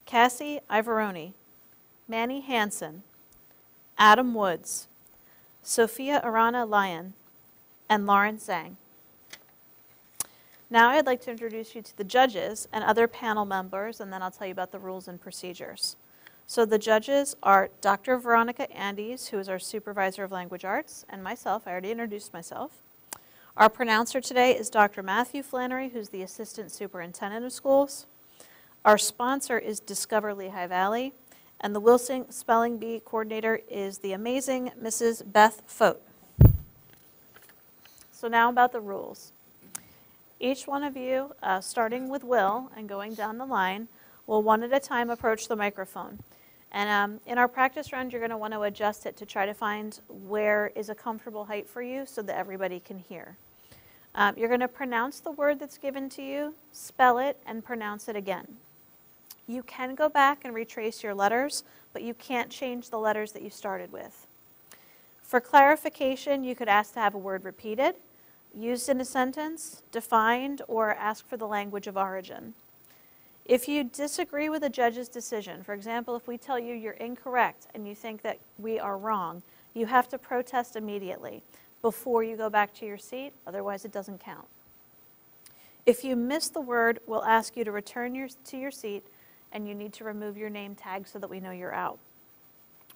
Cassie Ivaroni, Manny Hansen, Adam Woods, Sophia Arana Lyon, and Lauren Zhang. Now I'd like to introduce you to the judges and other panel members, and then I'll tell you about the rules and procedures. So the judges are Dr. Veronica Andes, who is our Supervisor of Language Arts, and myself. I already introduced myself. Our pronouncer today is Dr. Matthew Flannery, who's the Assistant Superintendent of Schools. Our sponsor is Discover Lehigh Valley, and the Wilson Spelling Bee Coordinator is the amazing Mrs. Beth Fote. So now about the rules. Each one of you, starting with Will and going down the line, will one at a time approach the microphone. And in our practice round, you're going to want to adjust it to try to find where is a comfortable height for you so that everybody can hear. You're going to pronounce the word that's given to you, spell it, and pronounce it again. You can go back and retrace your letters, but you can't change the letters that you started with. For clarification, you could ask to have a word repeated, used in a sentence, defined, or ask for the language of origin. If you disagree with a judge's decision, for example, if we tell you you're incorrect and you think that we are wrong, you have to protest immediately before you go back to your seat, otherwise it doesn't count. If you miss the word, we'll ask you to return to your seat, and you need to remove your name tag so that we know you're out.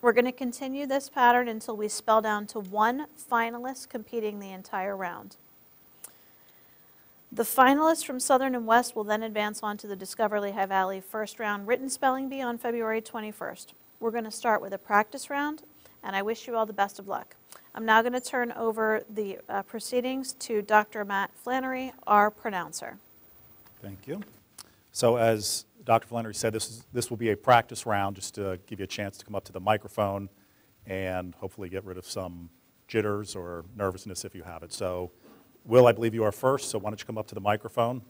We're going to continue this pattern until we spell down to one finalist competing the entire round. The finalists from Southern and West will then advance on to the Discover Lehigh Valley first round written spelling bee on February 21st. We're going to start with a practice round, and I wish you all the best of luck. I'm now going to turn over the proceedings to Dr. Matt Flannery, our pronouncer. Thank you. So as Dr. Flannery said, this will be a practice round just to give you a chance to come up to the microphone and hopefully get rid of some jitters or nervousness if you have it. So Will, I believe you are first, so why don't you come up to the microphone?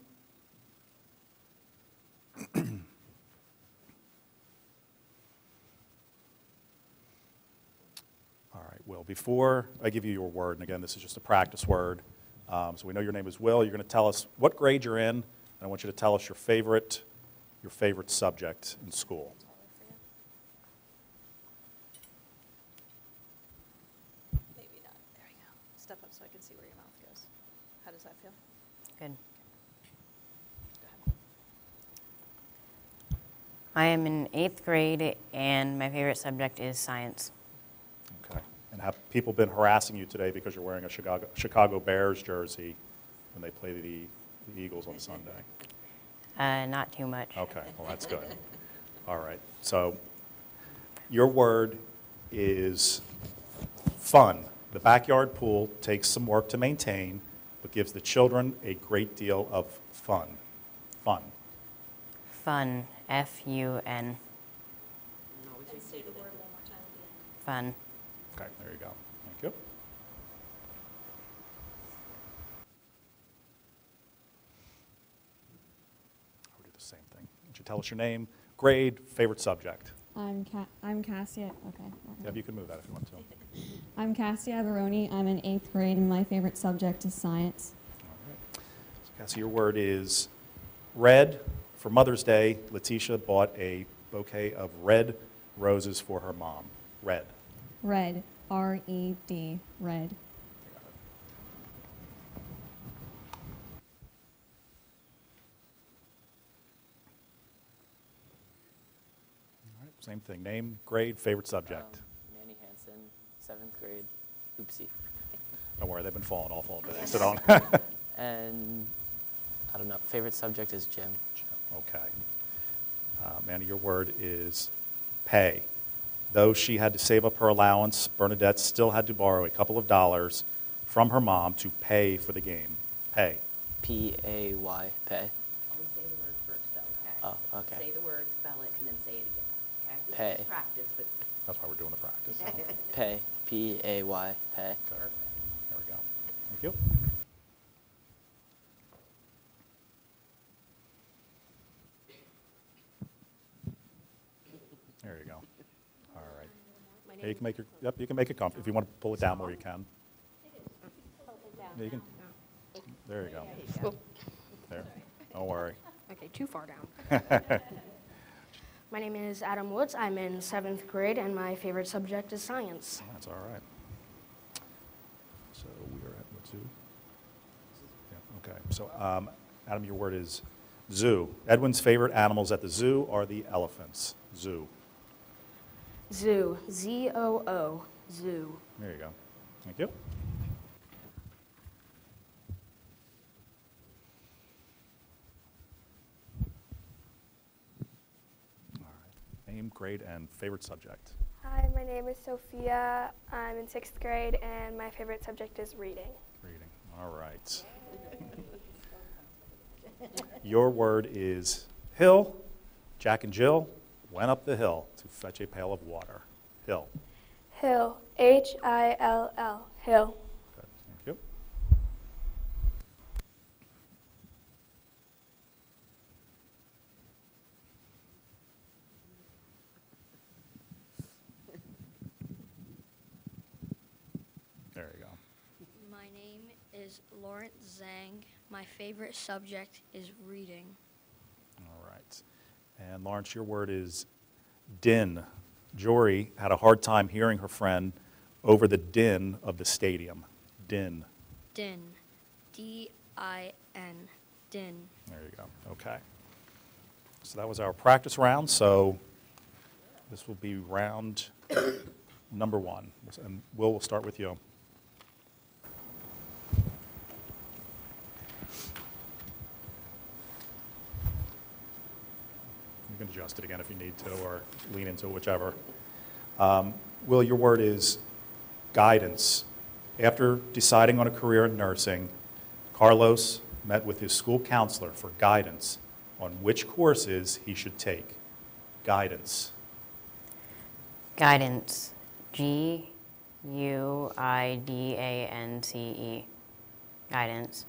All right, Will, before I give you your word, and again, this is just a practice word, so we know your name is Will. You're going to tell us what grade you're in, and I want you to tell us your favorite subject in school. Maybe not. There we go. Step up so I can see where your mouth goes. How does that feel? Good. Go ahead. I am in 8th grade, and my favorite subject is science. Okay. And have people been harassing you today because you're wearing a Chicago Bears jersey when they play the Eagles on Sunday? Not too much. Okay, well, that's good. All right. So your word is fun. The backyard pool takes some work to maintain, but gives the children a great deal of fun. Fun. Fun. F-U-N. Say the word one more time. Fun. Okay, there you go. Thank you. I'll do the same thing. Would you tell us your name, grade, favorite subject? I'm Cassie. Okay. Yep, you can move that if you want to. I'm Cassie Ivaroni. I'm in 8th grade, and my favorite subject is science. All right. So, Cassie, your word is red. For Mother's Day, Letitia bought a bouquet of red roses for her mom. Red. Red. R-E-D. Red. All right, same thing. Name, grade, favorite subject. Manny Hansen, 7th grade, oopsie. Don't worry, they've been falling all fall today, so don't. And I don't know, favorite subject is gym. Okay. Manny, your word is pay. Though she had to save up her allowance, Bernadette still had to borrow a couple of dollars from her mom to pay for the game. Pay. P-A-Y, pay. Always say the word first, though, okay? Oh, okay. Say the word, spell it, and then say it again, okay? Pay. It's practice, but That's why we're doing the practice. So. Pay, P-A-Y, pay. Okay. There we go. Thank you. There you go. All right. Yeah, you can make you can make it comfortable. If you want to pull it down more, you can. Yeah, you can. There you go. There. Don't worry. Okay, too far down. My name is Adam Woods. I'm in 7th grade, and my favorite subject is science. That's all right. So we are at what, zoo? Yeah, okay. So Adam, your word is zoo. Edwin's favorite animals at the zoo are the elephants. Zoo. Zoo. Z-O-O. Zoo. There you go. Thank you. All right. Name, grade, and favorite subject. Hi, my name is Sophia. I'm in 6th grade, and my favorite subject is reading. Reading. All right. Your word is hill. Jack and Jill went up the hill to fetch a pail of water. Hill. Hill. H-I-L-L. Hill. Good. Thank you. There you go. My name is Lawrence Zhang. My favorite subject is reading. All right. And Lawrence, your word is din. Jory had a hard time hearing her friend over the din of the stadium. Din. Din. D-I-N. Din. There you go. Okay. So that was our practice round. So this will be round number 1. And Will, we'll start with you. You can adjust it again if you need to, or lean into it, whichever. Will, your word is guidance. After deciding on a career in nursing, Carlos met with his school counselor for guidance on which courses he should take. Guidance. Guidance. G-U-I-D-A-N-C-E. Guidance.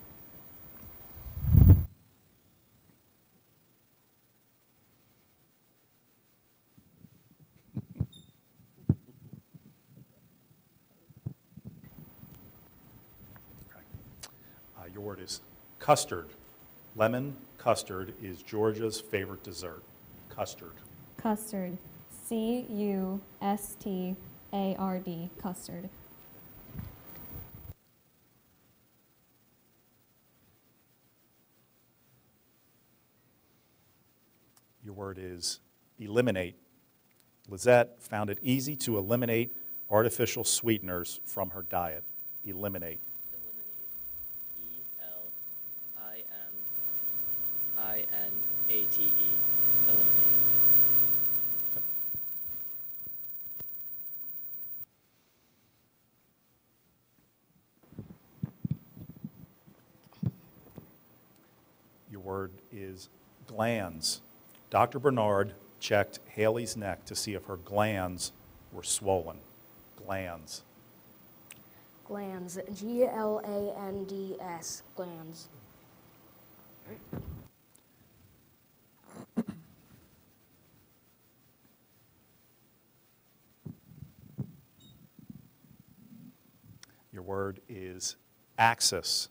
Your word is custard. Lemon custard is Georgia's favorite dessert. Custard. Custard. C-U-S-T-A-R-D. Custard. Your word is eliminate. Lizette found it easy to eliminate artificial sweeteners from her diet. Eliminate. E-L-I-M-I-N-A-T-E. Eliminate. Your word is glands. Dr. Bernard checked Haley's neck to see if her glands were swollen. Glands. Glands. G-L-A-N-D-S. Glands. Your word is axis.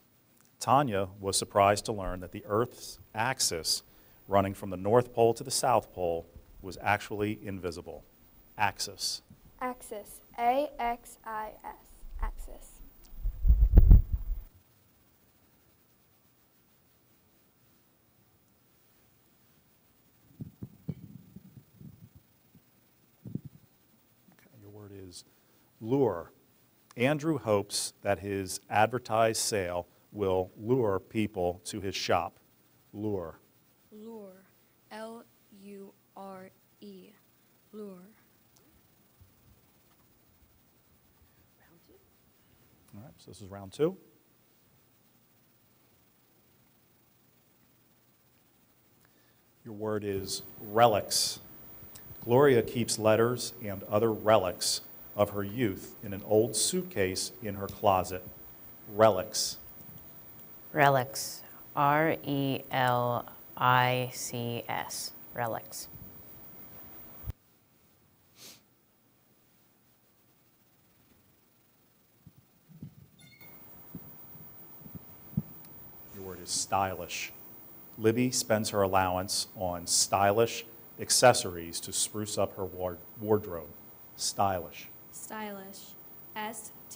Tanya was surprised to learn that the Earth's axis, running from the North Pole to the South Pole, was actually invisible. Axis. Axis. A-X-I-S. Axis. Okay, your word is lure. Andrew hopes that his advertised sale will lure people to his shop. Lure. Lure. L-U-R-E. Lure. All right, so this is round 2. Your word is relics. Gloria keeps letters and other relics of her youth in an old suitcase in her closet. Relics. Relics. R-E-L-I-C-S. Relics. Your word is stylish. Libby spends her allowance on stylish accessories to spruce up her wardrobe. Stylish. Stylish. STYLISH.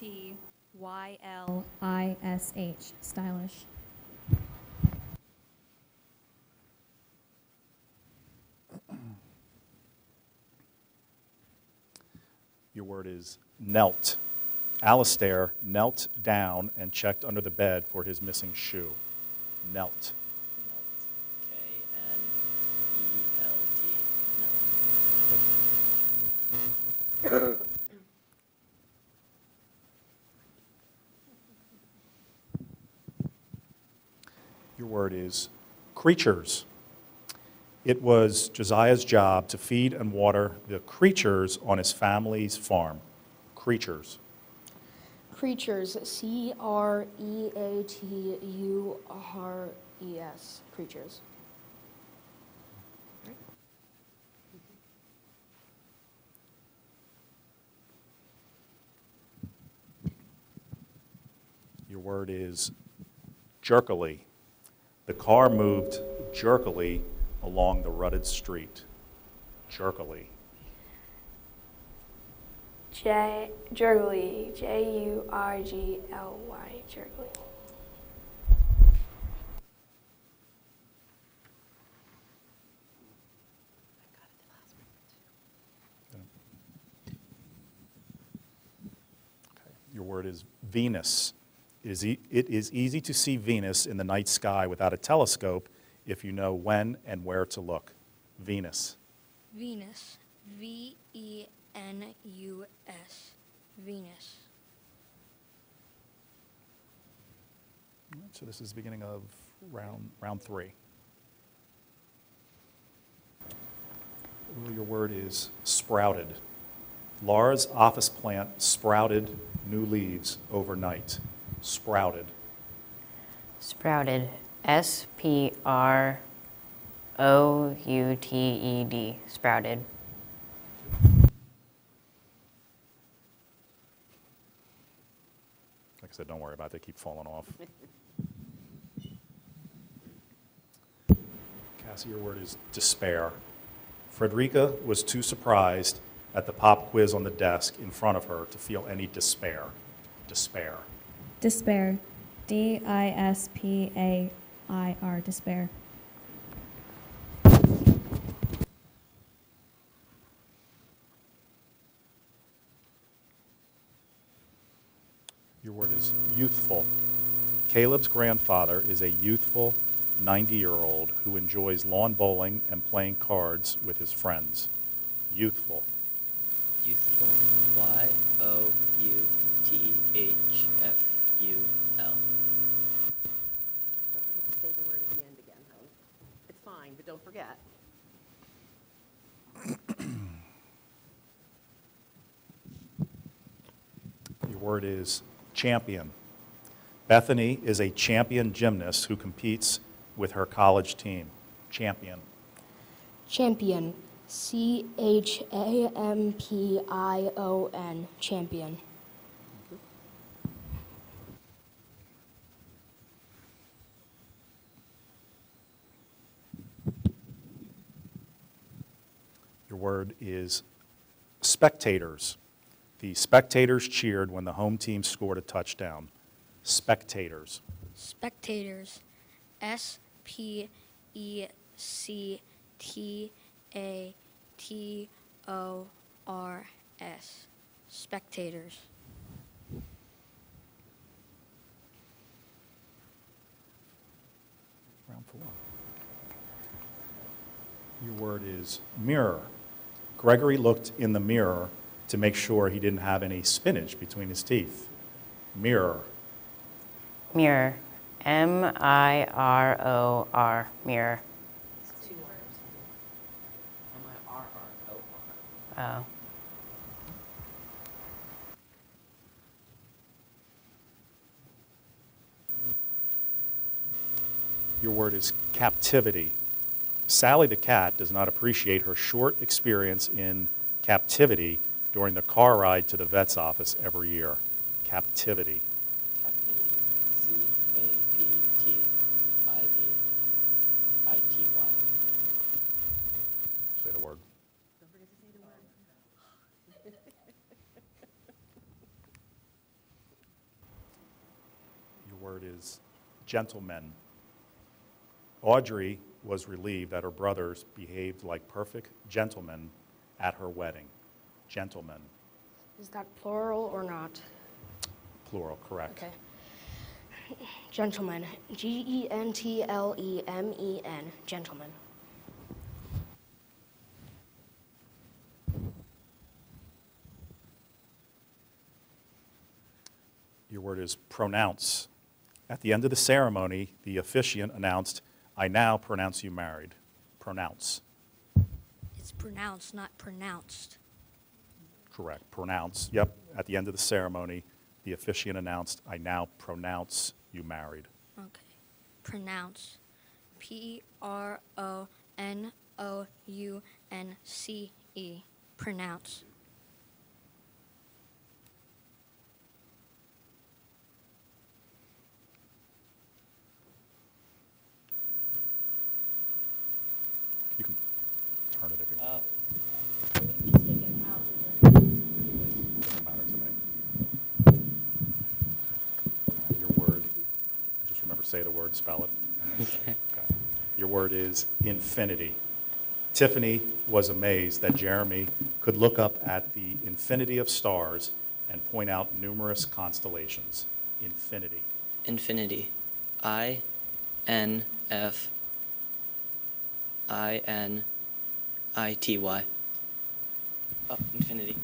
Stylish. Your word is knelt. Alistair knelt down and checked under the bed for his missing shoe. Knelt. Knelt. Knelt. Your word is creatures. It was Josiah's job to feed and water the creatures on his family's farm. Creatures. Creatures, CREATURES. Creatures. Your word is jerkily. The car moved jerkily along the rutted street. Jerkily. Jurgly. JURGLY. Jurgly. Your word is Venus. It is easy to see Venus in the night sky without a telescope if you know when and where to look. Venus. Venus. VENUS. Venus. All right, so this is the beginning of round 3. Well, your word is sprouted. Laura's office plant sprouted new leaves overnight. Sprouted. Sprouted. SPROUTED. Sprouted. Like I said, don't worry about it. They keep falling off. Cassie, your word is despair. Frederica was too surprised at the pop quiz on the desk in front of her to feel any despair. Despair. Despair. DISPAIR. Despair. Your word is youthful. Caleb's grandfather is a youthful 90-year-old who enjoys lawn bowling and playing cards with his friends. Youthful. Youthful. YOUTHFUL. Don't forget to say the word at the end again, honey. It's fine, but don't forget. Your word is champion. Bethany is a champion gymnast who competes with her college team. Champion. Champion. CHAMPION. Champion. Your word is spectators. The spectators cheered when the home team scored a touchdown. Spectators. Spectators. SPECTATORS. Spectators. Round 4. Your word is mirror. Gregory looked in the mirror to make sure he didn't have any spinach between his teeth. Mirror. Mirror. MIROR. Mirror. It's 2 R's. MIRROR. Oh. Your word is captivity. Sally the cat does not appreciate her short experience in captivity during the car ride to the vet's office every year. Captivity. Captivity. CAPTIVITY. Say the is gentlemen. Audrey was relieved that her brothers behaved like perfect gentlemen at her wedding. Gentlemen, Is that plural or not? plural, correct. Okay. Gentlemen. Gentlemen. Gentlemen. Your word is pronounce. At the end of the ceremony, the officiant announced, "I now pronounce you married." Pronounce. It's pronounced, not pronounced. Correct. Pronounce. Yep. At the end of the ceremony, the officiant announced, "I now pronounce you married." Okay. Pronounce. Pronounce. Pronounce. You can turn it if you want. Doesn't matter to me. Your word, just remember, say the word, spell it. Okay. Your word is infinity. Tiffany was amazed that Jeremy could look up at the infinity of stars and point out numerous constellations. Infinity. Infinity. INFINITY. Oh, infinity.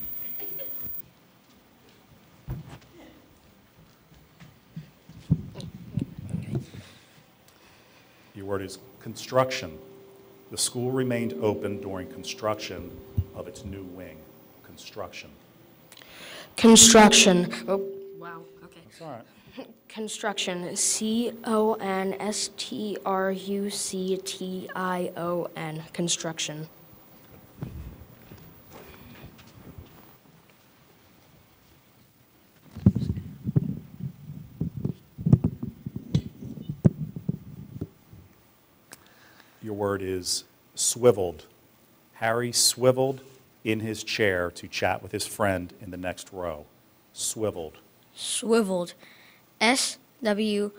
Your word is construction. The school remained open during construction of its new wing. Construction. Construction. Oh, wow. Okay. That's all right. Construction. CONSTRUCTION. Construction. Your word is swiveled. Harry swiveled in his chair to chat with his friend in the next row. Swiveled. Swiveled. SWIVELED.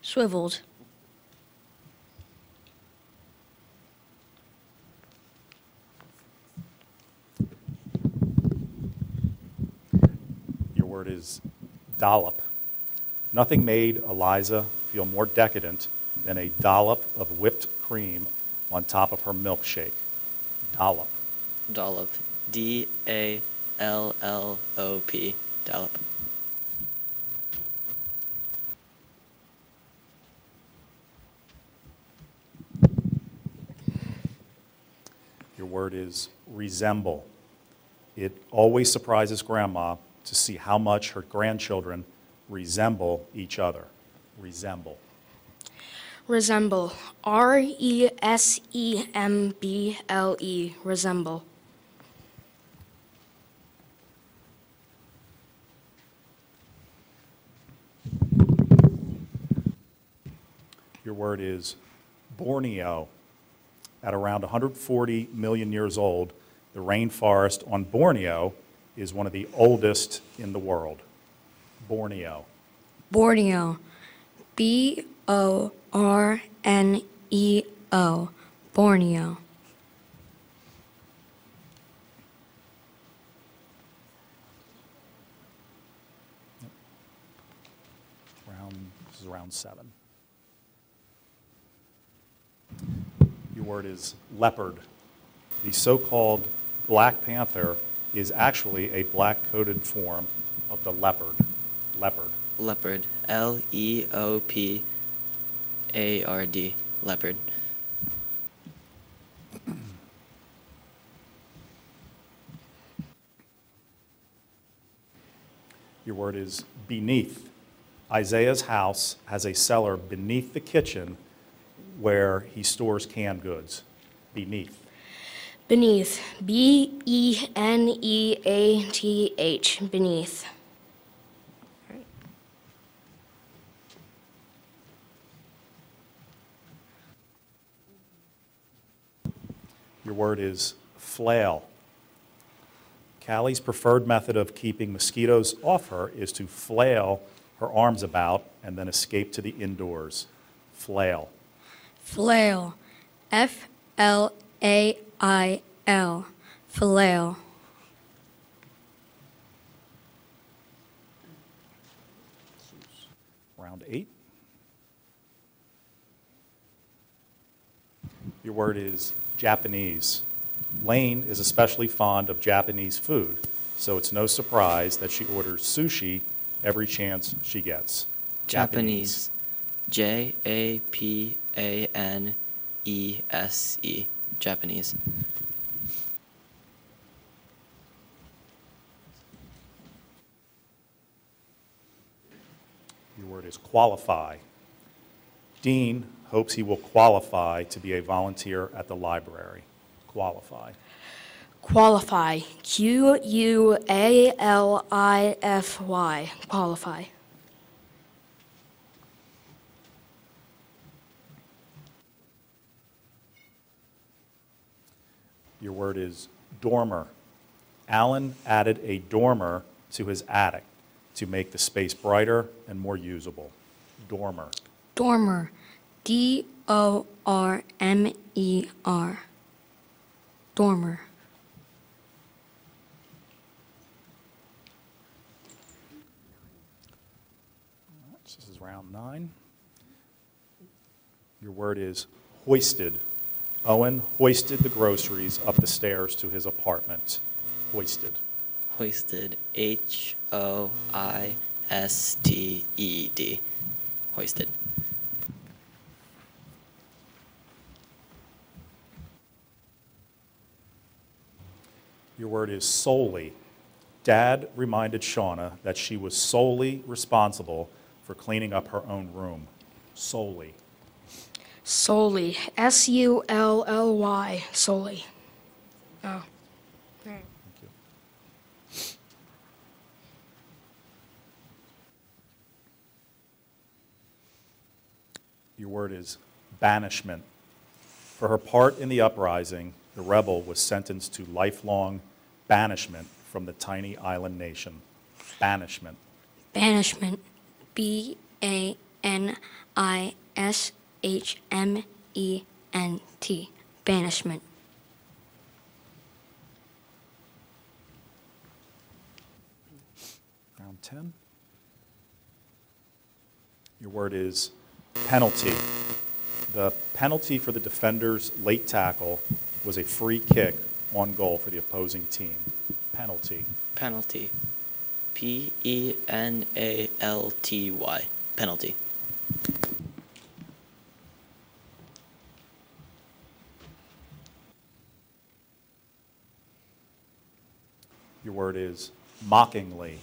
Swiveled. Your word is dollop. Nothing made Eliza feel more decadent than a dollop of whipped cream on top of her milkshake. Dollop. Dollop. DALLOP. Dollop. Your word is resemble. It always surprises Grandma to see how much her grandchildren resemble each other. Resemble. Resemble. RESEMBLE. Resemble. Your word is Borneo. At around 140 million years old, the rainforest on Borneo is one of the oldest in the world. Borneo. Borneo. BORNEO. Borneo. This is round 7. Your word is leopard. The so-called Black Panther is actually a black-coated form of the leopard. Leopard. Leopard. LEOPARD. Leopard. Your word is beneath. Isaiah's house has a cellar beneath the kitchen where he stores canned goods. Beneath. Beneath. BENEATH. Beneath. Your word is flail. Callie's preferred method of keeping mosquitoes off her is to flail her arms about and then escape to the indoors. Flail. Flail. F-L-A-I-L. Flail. Round 8. Your word is Japanese. Lane is especially fond of Japanese food, so it's no surprise that she orders sushi every chance she gets. Japanese. J-A-P-A-N-E-S-E. Japanese. Your word is qualify. Dean hopes he will qualify to be a volunteer at the library. Qualify. Qualify. Q-U-A-L-I-F-Y. Qualify. Your word is dormer. Alan added a dormer to his attic to make the space brighter and more usable. Dormer. Dormer. D-O-R-M-E-R. Dormer. This is round 9. Your word is hoisted. Owen hoisted the groceries up the stairs to his apartment. Hoisted. Hoisted. H-O-I-S-T-E-D. Hoisted. Your word is solely. Dad reminded Shauna that she was solely responsible for cleaning up her own room. Solely. Solely. S-U-L-L-Y. Solely. Oh. Thank you. Your word is banishment. For her part in the uprising, the rebel was sentenced to lifelong banishment from the tiny island nation. Banishment. Banishment. B-A-N-I-S-H-M-E-N-T. Banishment. Round 10. Your word is penalty. The penalty for the defender's late tackle was a free kick on goal for the opposing team. Penalty. Penalty. P-E-N-A-L-T-Y. Penalty. Your word is mockingly.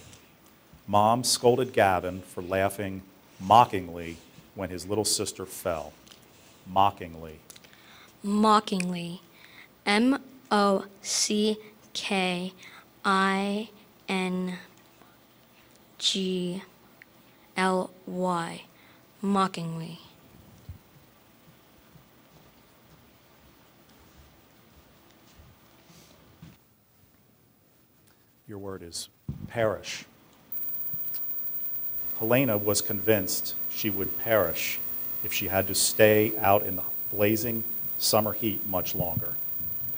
Mom scolded Gavin for laughing mockingly when his little sister fell. Mockingly. Mockingly. M-O-C-K-I-N-G-L-Y. Mockingly. Your word is perish. Helena was convinced she would perish if she had to stay out in the blazing summer heat much longer.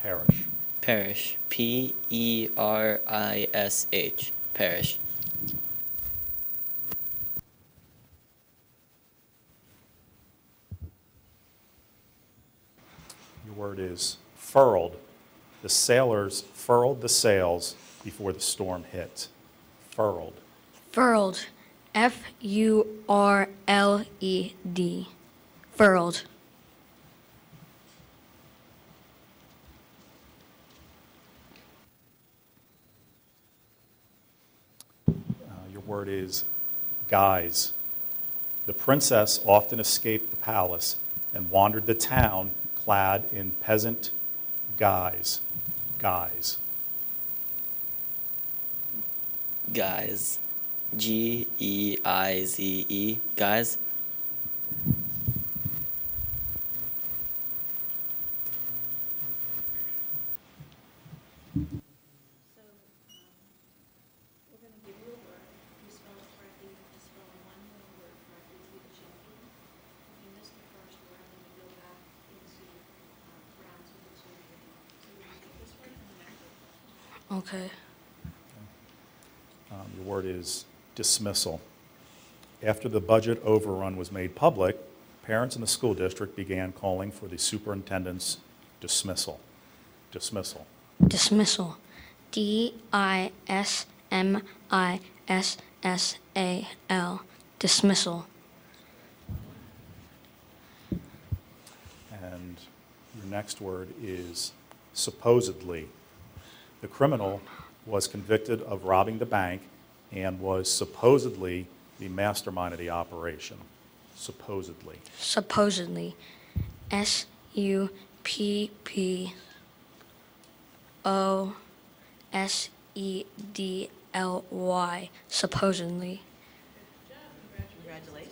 Perish. Parish. P-E-R-I-S-H. Parish. Your word is furled. The sailors furled the sails before the storm hit. Furled. Furled. F-U-R-L-E-D. Furled. Your word is guise. The princess often escaped the palace and wandered the town clad in peasant guise. Guise. Guys. G-E-I-Z-E. Guys. Okay. Your word is dismissal. After the budget overrun was made public, parents in the school district began calling for the superintendent's dismissal. Dismissal. Dismissal. D-I-S-M-I-S-S-A-L. Dismissal. And your next word is supposedly. The criminal was convicted of robbing the bank and was supposedly the mastermind of the operation. Supposedly. Supposedly. S-U-P-P-O-S-E-D-L-Y. Supposedly. Congratulations.